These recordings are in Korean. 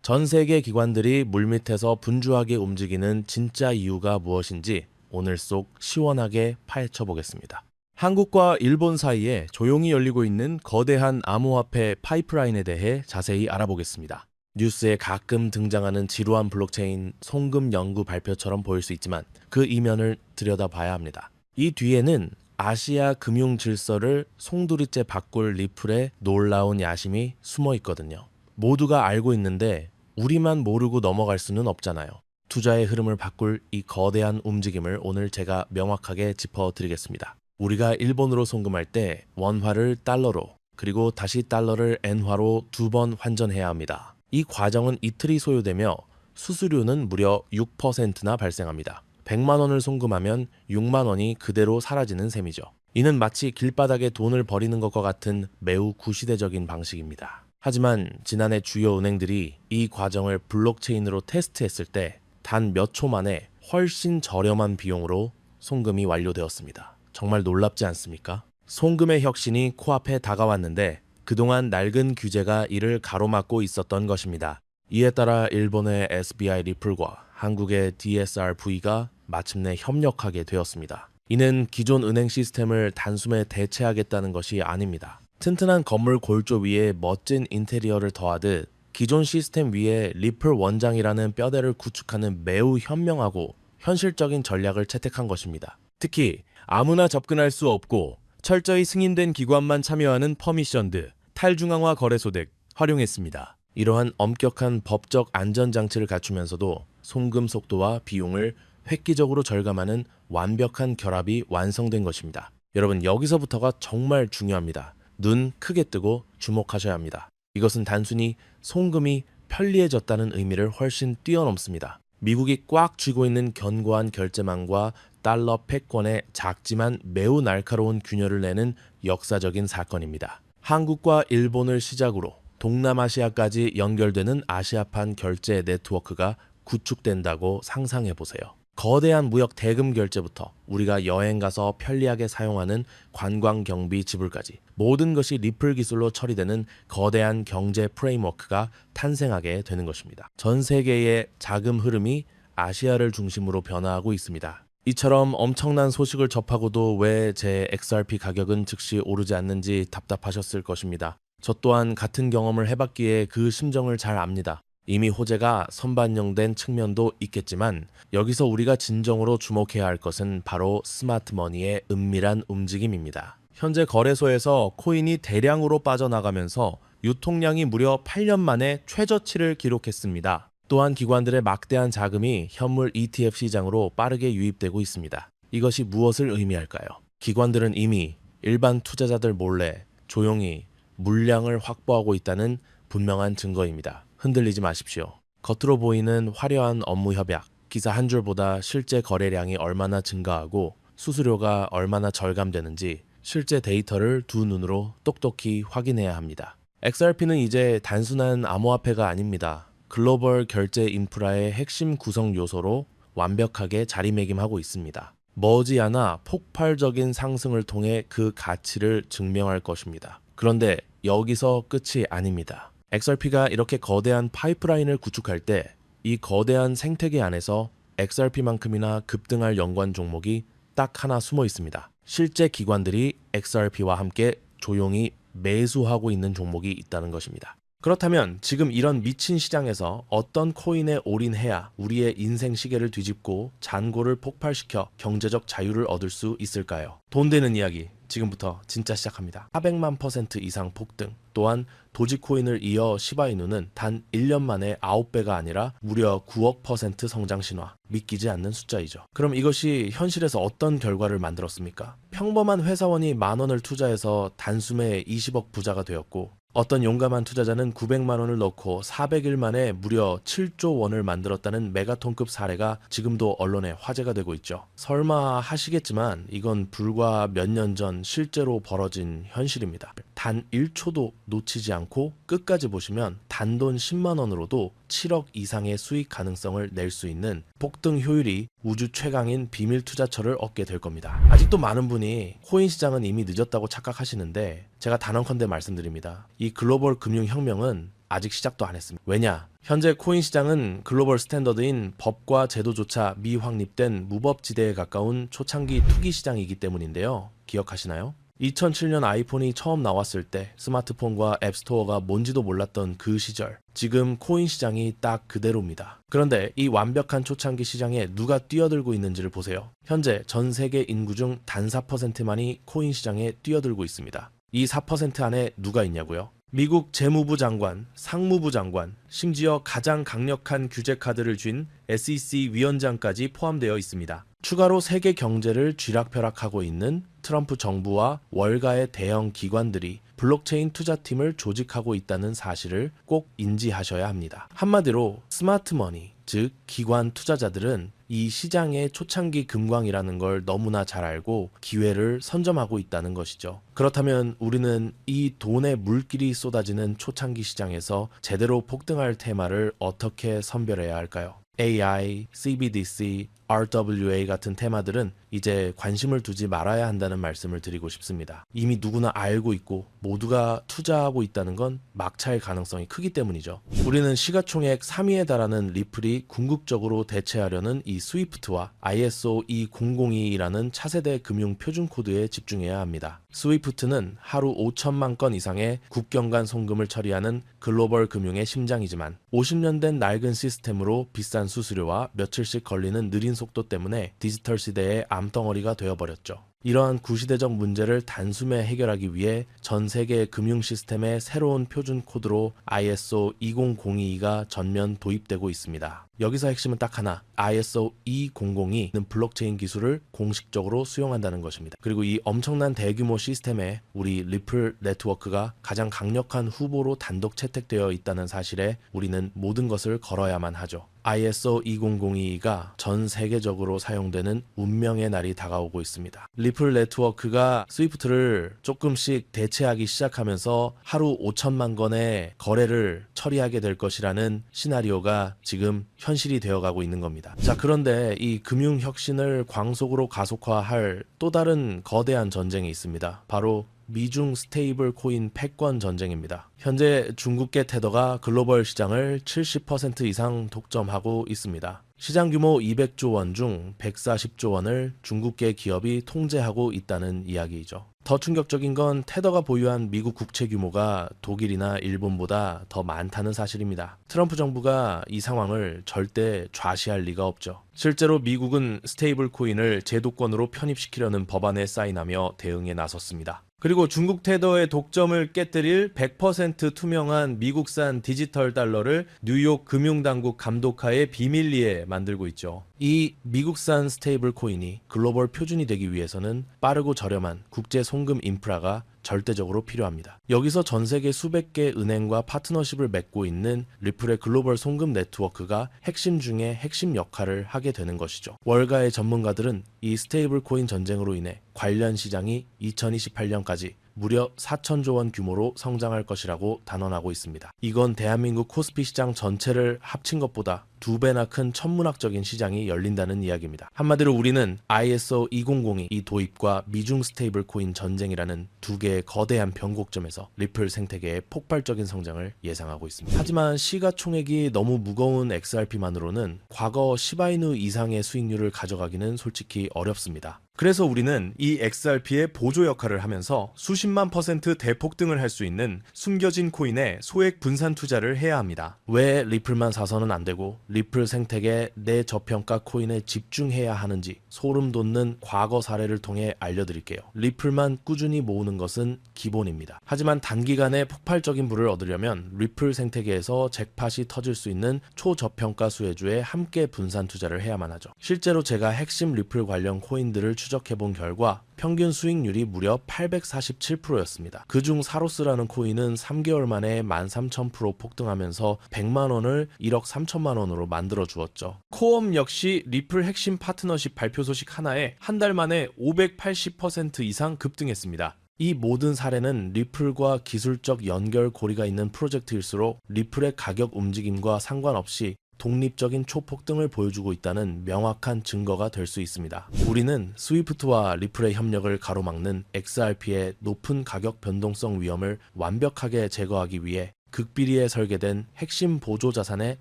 전 세계 기관들이 물밑에서 분주하게 움직이는 진짜 이유가 무엇인지 오늘 속 시원하게 파헤쳐보겠습니다. 한국과 일본 사이에 조용히 열리고 있는 거대한 암호화폐 파이프라인에 대해 자세히 알아보겠습니다. 뉴스에 가끔 등장하는 지루한 블록체인 송금 연구 발표처럼 보일 수 있지만 그 이면을 들여다봐야 합니다. 이 뒤에는 아시아 금융 질서를 송두리째 바꿀 리플의 놀라운 야심이 숨어 있거든요. 모두가 알고 있는데 우리만 모르고 넘어갈 수는 없잖아요. 투자의 흐름을 바꿀 이 거대한 움직임을 오늘 제가 명확하게 짚어드리겠습니다. 우리가 일본으로 송금할 때 원화를 달러로 그리고 다시 달러를 엔화로 2번 환전해야 합니다. 이 과정은 이틀이 소요되며 수수료는 무려 6%나 발생합니다. 100만 원을 송금하면 6만 원이 그대로 사라지는 셈이죠. 이는 마치 길바닥에 돈을 버리는 것과 같은 매우 구시대적인 방식입니다. 하지만 지난해 주요 은행들이 이 과정을 블록체인으로 테스트했을 때 단 몇 초 만에 훨씬 저렴한 비용으로 송금이 완료되었습니다. 정말 놀랍지 않습니까? 송금의 혁신이 코앞에 다가왔는데 그동안 낡은 규제가 이를 가로막고 있었던 것입니다. 이에 따라 일본의 SBI 리플과 한국의 DSRV가 마침내 협력하게 되었습니다. 이는 기존 은행 시스템을 단숨에 대체하겠다는 것이 아닙니다. 튼튼한 건물 골조 위에 멋진 인테리어를 더하듯 기존 시스템 위에 리플 원장이라는 뼈대를 구축하는 매우 현명하고 현실적인 전략을 채택한 것입니다. 특히 아무나 접근할 수 없고 철저히 승인된 기관만 참여하는 퍼미션드, 탈중앙화 거래소 등 활용했습니다. 이러한 엄격한 법적 안전장치를 갖추면서도 송금 속도와 비용을 획기적으로 절감하는 완벽한 결합이 완성된 것입니다. 여러분, 여기서부터가 정말 중요합니다. 눈 크게 뜨고 주목하셔야 합니다. 이것은 단순히 송금이 편리해졌다는 의미를 훨씬 뛰어넘습니다. 미국이 꽉 쥐고 있는 견고한 결제망과 달러 패권의 작지만 매우 날카로운 균열을 내는 역사적인 사건입니다. 한국과 일본을 시작으로 동남아시아까지 연결되는 아시아판 결제 네트워크가 구축된다고 상상해 보세요. 거대한 무역 대금 결제부터 우리가 여행 가서 편리하게 사용하는 관광 경비 지불까지 모든 것이 리플 기술로 처리되는 거대한 경제 프레임워크가 탄생하게 되는 것입니다. 전 세계의 자금 흐름이 아시아를 중심으로 변화하고 있습니다. 이처럼 엄청난 소식을 접하고도 왜 제 XRP 가격은 즉시 오르지 않는지 답답하셨을 것입니다. 저 또한 같은 경험을 해봤기에 그 심정을 잘 압니다. 이미 호재가 선반영된 측면도 있겠지만 여기서 우리가 진정으로 주목해야 할 것은 바로 스마트머니의 은밀한 움직임입니다. 현재 거래소에서 코인이 대량으로 빠져나가면서 유통량이 무려 8년 만에 최저치를 기록했습니다. 또한 기관들의 막대한 자금이 현물 ETF 시장으로 빠르게 유입되고 있습니다. 이것이 무엇을 의미할까요? 기관들은 이미 일반 투자자들 몰래 조용히 물량을 확보하고 있다는 분명한 증거입니다. 흔들리지 마십시오. 겉으로 보이는 화려한 업무 협약, 기사 한 줄보다 실제 거래량이 얼마나 증가하고 수수료가 얼마나 절감되는지 실제 데이터를 두 눈으로 똑똑히 확인해야 합니다. XRP는 이제 단순한 암호화폐가 아닙니다. 글로벌 결제 인프라의 핵심 구성 요소로 완벽하게 자리매김하고 있습니다. 머지않아 폭발적인 상승을 통해 그 가치를 증명할 것입니다. 그런데 여기서 끝이 아닙니다. XRP가 이렇게 거대한 파이프라인을 구축할 때 이 거대한 생태계 안에서 XRP만큼이나 급등할 연관 종목이 딱 하나 숨어 있습니다. 실제 기관들이 XRP와 함께 조용히 매수하고 있는 종목이 있다는 것입니다. 그렇다면 지금 이런 미친 시장에서 어떤 코인에 올인해야 우리의 인생 시계를 뒤집고 잔고를 폭발시켜 경제적 자유를 얻을 수 있을까요? 돈 되는 이야기 지금부터 진짜 시작합니다. 400만 % 이상 폭등, 또한 도지코인을 이어 시바이누는 단 1년 만에 9배가 아니라 무려 9억 % 성장 신화, 믿기지 않는 숫자이죠. 그럼 이것이 현실에서 어떤 결과를 만들었습니까? 평범한 회사원이 10,000원을 투자해서 단숨에 20억 부자가 되었고, 어떤 용감한 투자자는 900만 원을 넣고 400일 만에 무려 7조 원을 만들었다는 메가톤급 사례가 지금도 언론에 화제가 되고 있죠. 설마 하시겠지만 이건 불과 몇 년 전 실제로 벌어진 현실입니다. 단 1초도 놓치지 않고 끝까지 보시면 단돈 10만 원으로도 7억 이상의 수익 가능성을 낼 수 있는 폭등 효율이 우주 최강인 비밀 투자처를 얻게 될 겁니다. 아직도 많은 분이 코인 시장은 이미 늦었다고 착각하시는데 제가 단언컨대 말씀드립니다. 이 글로벌 금융 혁명은 아직 시작도 안 했습니다. 왜냐? 현재 코인 시장은 글로벌 스탠더드인 법과 제도조차 미확립된 무법지대에 가까운 초창기 투기 시장이기 때문인데요. 기억하시나요? 2007년 아이폰이 처음 나왔을 때 스마트폰과 앱스토어가 뭔지도 몰랐던 그 시절, 지금 코인 시장이 딱 그대로입니다. 그런데 이 완벽한 초창기 시장에 누가 뛰어들고 있는지를 보세요. 현재 전 세계 인구 중 단 4%만이 코인 시장에 뛰어들고 있습니다. 이 4% 안에 누가 있냐고요? 미국 재무부 장관, 상무부 장관, 심지어 가장 강력한 규제 카드를 쥔 SEC 위원장까지 포함되어 있습니다. 추가로 세계 경제를 쥐락펴락하고 있는 트럼프 정부와 월가의 대형 기관들이 블록체인 투자팀을 조직하고 있다는 사실을 꼭 인지하셔야 합니다. 한마디로 스마트머니, 즉 기관 투자자들은 이 시장의 초창기 금광이라는 걸 너무나 잘 알고 기회를 선점하고 있다는 것이죠. 그렇다면 우리는 이 돈의 물길이 쏟아지는 초창기 시장에서 제대로 폭등할 테마를 어떻게 선별해야 할까요? AI, CBDC, RWA 같은 테마들은 이제 관심을 두지 말아야 한다는 말씀을 드리고 싶습니다. 이미 누구나 알고 있고 모두가 투자하고 있다는 건 막차일 가능성이 크기 때문이죠. 우리는 시가총액 3위에 달하는 리플이 궁극적으로 대체하려는 이 스위프트와 ISO 20022라는 차세대 금융 표준 코드에 집중해야 합니다. 스위프트는 하루 5천만 건 이상의 국경 간 송금을 처리하는 글로벌 금융의 심장이지만 50년 된 낡은 시스템으로 비싼 수수료와 며칠씩 걸리는 느린 속도 때문에 디지털 시대의 암덩어리가 되어버렸죠. 이러한 구시대적 문제를 단숨에 해결하기 위해 전 세계 금융 시스템의 새로운 표준 코드로 ISO 20022가 전면 도입되고 있습니다. 여기서 핵심은 딱 하나, ISO 20022는 블록체인 기술을 공식적으로 수용한다는 것입니다. 그리고 이 엄청난 대규모 시스템에 우리 리플 네트워크가 가장 강력한 후보로 단독 채택되어 있다는 사실에 우리는 모든 것을 걸어야만 하죠. ISO 20022가 전 세계적으로 사용되는 운명의 날이 다가오고 있습니다. 리플 네트워크가 스위프트를 조금씩 대체하기 시작하면서 하루 5천만 건의 거래를 처리하게 될 것이라는 시나리오가 지금 현실이 되어가고 있는 겁니다. 자, 그런데 이 금융 혁신을 광속으로 가속화할 또 다른 거대한 전쟁이 있습니다. 바로 미중 스테이블 코인 패권 전쟁입니다. 현재 중국계 테더가 글로벌 시장을 70% 이상 독점하고 있습니다. 시장 규모 200조 원 중 140조 원을 중국계 기업이 통제하고 있다는 이야기이죠. 더 충격적인 건 테더가 보유한 미국 국채 규모가 독일이나 일본보다 더 많다는 사실입니다. 트럼프 정부가 이 상황을 절대 좌시할 리가 없죠. 실제로 미국은 스테이블 코인을 제도권으로 편입시키려는 법안에 사인하며 대응에 나섰습니다. 그리고 중국 테더의 독점을 깨뜨릴 100% 투명한 미국산 디지털 달러를 뉴욕 금융당국 감독하에 비밀리에 만들고 있죠. 이 미국산 스테이블 코인이 글로벌 표준이 되기 위해서는 빠르고 저렴한 국제 송금 인프라가 절대적으로 필요합니다. 여기서 전 세계 수백 개 은행과 파트너십을 맺고 있는 리플의 글로벌 송금 네트워크가 핵심 중에 핵심 역할을 하게 되는 것이죠. 월가의 전문가들은 이 스테이블 코인 전쟁으로 인해 관련 시장이 2028년까지 무려 4천조 원 규모로 성장할 것이라고 단언하고 있습니다. 이건 대한민국 코스피 시장 전체를 합친 것보다 2배나 큰 천문학적인 시장이 열린다는 이야기입니다. 한마디로 우리는 ISO 20022 이 도입과 미중 스테이블 코인 전쟁이라는 두 개의 거대한 변곡점에서 리플 생태계의 폭발적인 성장을 예상하고 있습니다. 하지만 시가총액이 너무 무거운 XRP만으로는 과거 시바이누 이상의 수익률을 가져가기는 솔직히 어렵습니다. 그래서 우리는 이 XRP의 보조 역할을 하면서 수십만 % 대폭등을 할 수 있는 숨겨진 코인에 소액 분산 투자를 해야 합니다. 왜 리플만 사서는 안 되고 리플 생태계 내저평가 코인에 집중해야 하는지 소름 돋는 과거 사례를 통해 알려드릴게요. 리플만 꾸준히 모으는 것은 기본입니다. 하지만 단기간에 폭발적인 부를 얻으려면 리플 생태계에서 잭팟이 터질 수 있는 초저평가 수혜주에 함께 분산 투자를 해야만 하죠. 실제로 제가 핵심 리플 관련 코인들을 추적해본 결과 평균 수익률이 무려 847%였습니다. 그중 사로스라는 코인은 3개월 만에 13,000% 폭등하면서 100만 원을 1억 3천만 원으로 만들어 주었죠. 코엄 역시 리플 핵심 파트너십 발표 소식 하나에 한 달 만에 580% 이상 급등했습니다. 이 모든 사례는 리플과 기술적 연결고리가 있는 프로젝트일수록 리플의 가격 움직임과 상관없이 독립적인 초폭등을 보여주고 있다는 명확한 증거가 될 수 있습니다. 우리는 스위프트와 리플의 협력을 가로막는 XRP의 높은 가격 변동성 위험을 완벽하게 제거하기 위해 극비리에 설계된 핵심 보조 자산에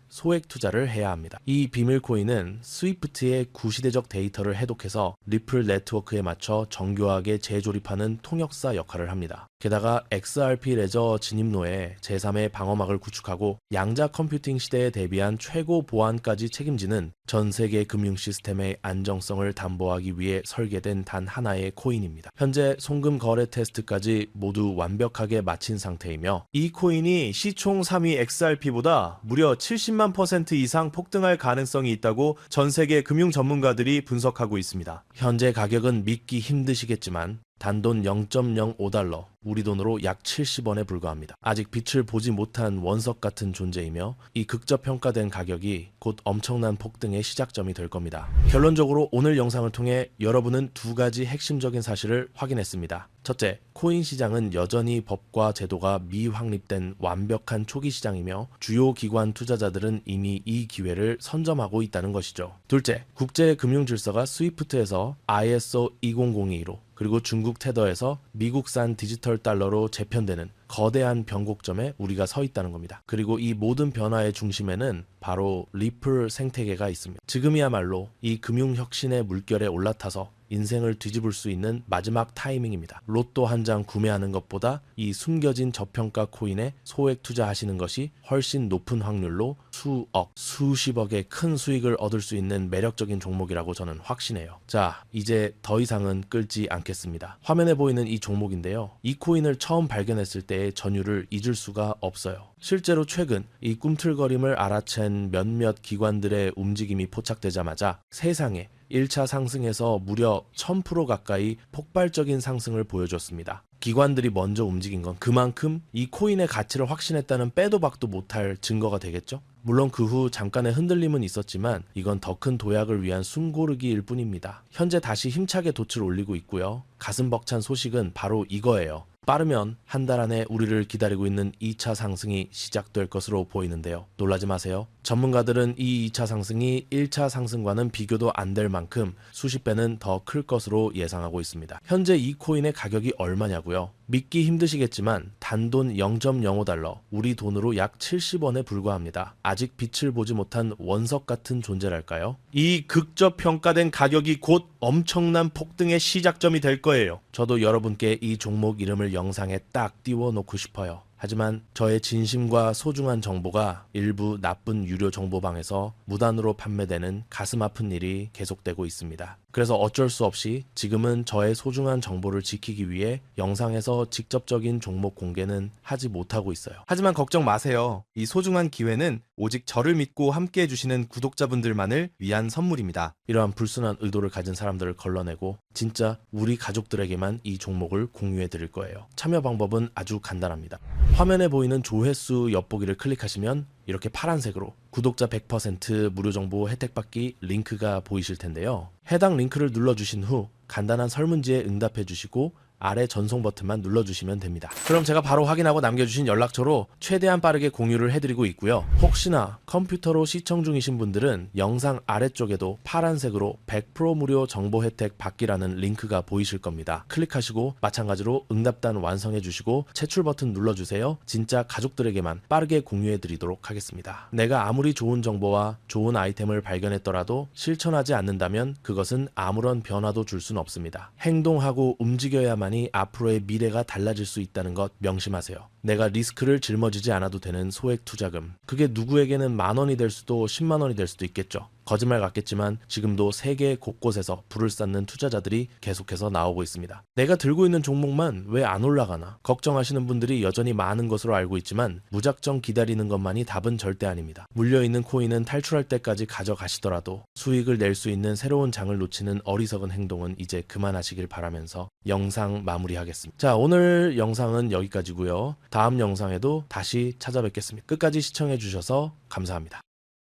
소액 투자를 해야 합니다. 이 비밀 코인은 스위프트의 구시대적 데이터를 해독해서 리플 네트워크에 맞춰 정교하게 재조립하는 통역사 역할을 합니다. 게다가 XRP 레저 진입로에 제3의 방어막을 구축하고 양자 컴퓨팅 시대에 대비한 최고 보안까지 책임지는 전 세계 금융 시스템의 안정성을 담보하기 위해 설계된 단 하나의 코인입니다. 현재 송금 거래 테스트까지 모두 완벽하게 마친 상태이며 이 코인이 시총 3위 XRP보다 무려 70만 % 이상 폭등할 가능성이 있다고 전 세계 금융 전문가들이 분석하고 있습니다. 현재 가격은 믿기 힘드시겠지만 단돈 0.05달러, 우리 돈으로 약 70원에 불과합니다. 아직 빛을 보지 못한 원석 같은 존재이며 이 극저평가된 가격이 곧 엄청난 폭등의 시작점이 될 겁니다. 결론적으로 오늘 영상을 통해 여러분은 두 가지 핵심적인 사실을 확인했습니다. 첫째, 코인 시장은 여전히 법과 제도가 미확립된 완벽한 초기 시장이며 주요 기관 투자자들은 이미 이 기회를 선점하고 있다는 것이죠. 둘째, 국제 금융 질서가 스위프트에서 ISO 20022로 그리고 중국 테더에서 미국산 디지털 달러로 재편되는 거대한 변곡점에 우리가 서 있다는 겁니다. 그리고 이 모든 변화의 중심에는 바로 리플 생태계가 있습니다. 지금이야말로 이 금융혁신의 물결에 올라타서 인생을 뒤집을 수 있는 마지막 타이밍입니다. 로또 한 장 구매하는 것보다 이 숨겨진 저평가 코인에 소액 투자하시는 것이 훨씬 높은 확률로 수억, 수십억의 큰 수익을 얻을 수 있는 매력적인 종목이라고 저는 확신해요. 자, 이제 더 이상은 끌지 않겠습니다. 화면에 보이는 이 종목인데요. 이 코인을 처음 발견했을 때의 전율을 잊을 수가 없어요. 실제로 최근 이 꿈틀거림을 알아챈 몇몇 기관들의 움직임이 포착되자마자 세상에 1차 상승에서 무려 1000% 가까이 폭발적인 상승을 보여줬습니다. 기관들이 먼저 움직인 건 그만큼 이 코인의 가치를 확신했다는 빼도 박도 못할 증거가 되겠죠? 물론 그 후 잠깐의 흔들림은 있었지만 이건 더 큰 도약을 위한 숨고르기일 뿐입니다. 현재 다시 힘차게 돛을 올리고 있고요. 가슴 벅찬 소식은 바로 이거예요. 빠르면 한 달 안에 우리를 기다리고 있는 2차 상승이 시작될 것으로 보이는데요. 놀라지 마세요. 전문가들은 이 2차 상승이 1차 상승과는 비교도 안 될 만큼 수십 배는 더 클 것으로 예상하고 있습니다. 현재 이 코인의 가격이 얼마냐고요? 믿기 힘드시겠지만 단돈 0.05달러, 우리 돈으로 약 70원에 불과합니다. 아직 빛을 보지 못한 원석 같은 존재랄까요? 이 극저평가된 가격이 곧 엄청난 폭등의 시작점이 될 거예요. 저도 여러분께 이 종목 이름을 영상에 딱 띄워놓고 싶어요. 하지만 저의 진심과 소중한 정보가 일부 나쁜 유료 정보방에서 무단으로 판매되는 가슴 아픈 일이 계속되고 있습니다. 그래서 어쩔 수 없이 지금은 저의 소중한 정보를 지키기 위해 영상에서 직접적인 종목 공개는 하지 못하고 있어요. 하지만 걱정 마세요. 이 소중한 기회는 오직 저를 믿고 함께 해주시는 구독자분들만을 위한 선물입니다. 이러한 불순한 의도를 가진 사람들을 걸러내고 진짜 우리 가족들에게만 이 종목을 공유해 드릴 거예요. 참여 방법은 아주 간단합니다. 화면에 보이는 조회수 엿보기를 클릭하시면 이렇게 파란색으로 구독자 100% 무료 정보 혜택 받기 링크가 보이실 텐데요. 해당 링크를 눌러주신 후 간단한 설문지에 응답해 주시고 아래 전송 버튼만 눌러주시면 됩니다. 그럼 제가 바로 확인하고 남겨주신 연락처로 최대한 빠르게 공유를 해드리고 있고요. 혹시나 컴퓨터로 시청 중이신 분들은 영상 아래쪽에도 파란색으로 100% 무료 정보 혜택 받기라는 링크가 보이실 겁니다. 클릭하시고 마찬가지로 응답단 완성해 주시고 제출 버튼 눌러주세요. 진짜 가족들에게만 빠르게 공유해 드리도록 하겠습니다. 내가 아무리 좋은 정보와 좋은 아이템을 발견했더라도 실천하지 않는다면 그것은 아무런 변화도 줄 수는 없습니다. 행동하고 움직여야만 앞으로의 미래가 달라질 수 있다는 것 명심하세요. 내가 리스크를 짊어지지 않아도 되는 소액 투자금. 그게 누구에게는 10,000원이 될 수도 100,000원이 될 수도 있겠죠. 거짓말 같겠지만 지금도 세계 곳곳에서 불을 쌓는 투자자들이 계속해서 나오고 있습니다. 내가 들고 있는 종목만 왜 안 올라가나 걱정하시는 분들이 여전히 많은 것으로 알고 있지만 무작정 기다리는 것만이 답은 절대 아닙니다. 물려있는 코인은 탈출할 때까지 가져가시더라도 수익을 낼 수 있는 새로운 장을 놓치는 어리석은 행동은 이제 그만하시길 바라면서 영상 마무리하겠습니다. 자, 오늘 영상은 여기까지고요. 다음 영상에도 다시 찾아뵙겠습니다. 끝까지 시청해 주셔서 감사합니다.